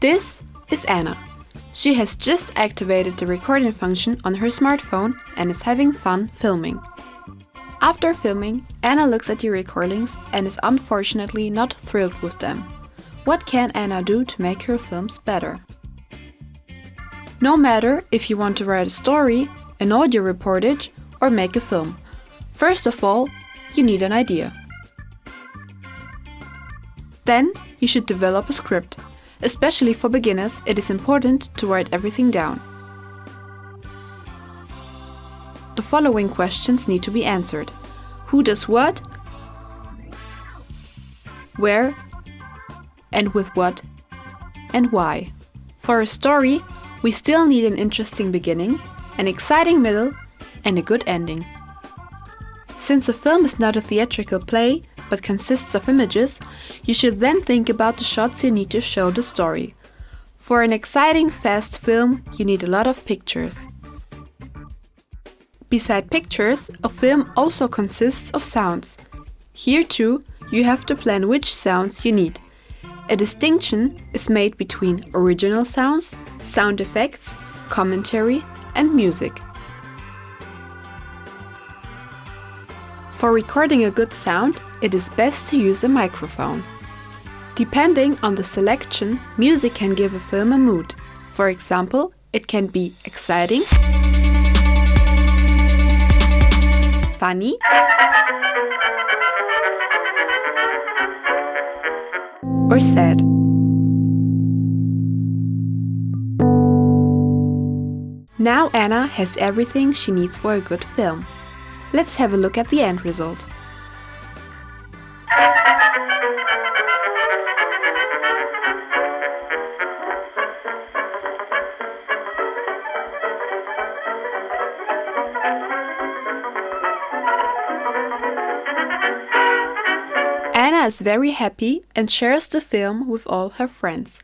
This is Anna. She has just activated the recording function on her smartphone and is having fun filming. After filming, Anna looks at the recordings and is unfortunately not thrilled with them. What can Anna do to make her films better? No matter if you want to write a story, an audio reportage, or make a film, first of all, you need an idea. Then you should develop a script. Especially for beginners, it is important to write everything down. The following questions need to be answered. Who does what? Where? And with what? And why? For a story, we still need an interesting beginning, an exciting middle, and a good ending. Since a film is not a theatrical play, but consists of images, you should then think about the shots you need to show the story. For an exciting, fast film, you need a lot of pictures. Beside pictures, a film also consists of sounds. Here too, you have to plan which sounds you need. A distinction is made between original sounds, sound effects, commentary, and music. For recording a good sound, it is best to use a microphone. Depending on the selection, music can give a film a mood. For example, it can be exciting, funny, or sad. Now Anna has everything she needs for a good film. Let's have a look at the end result. Anna is very happy and shares the film with all her friends.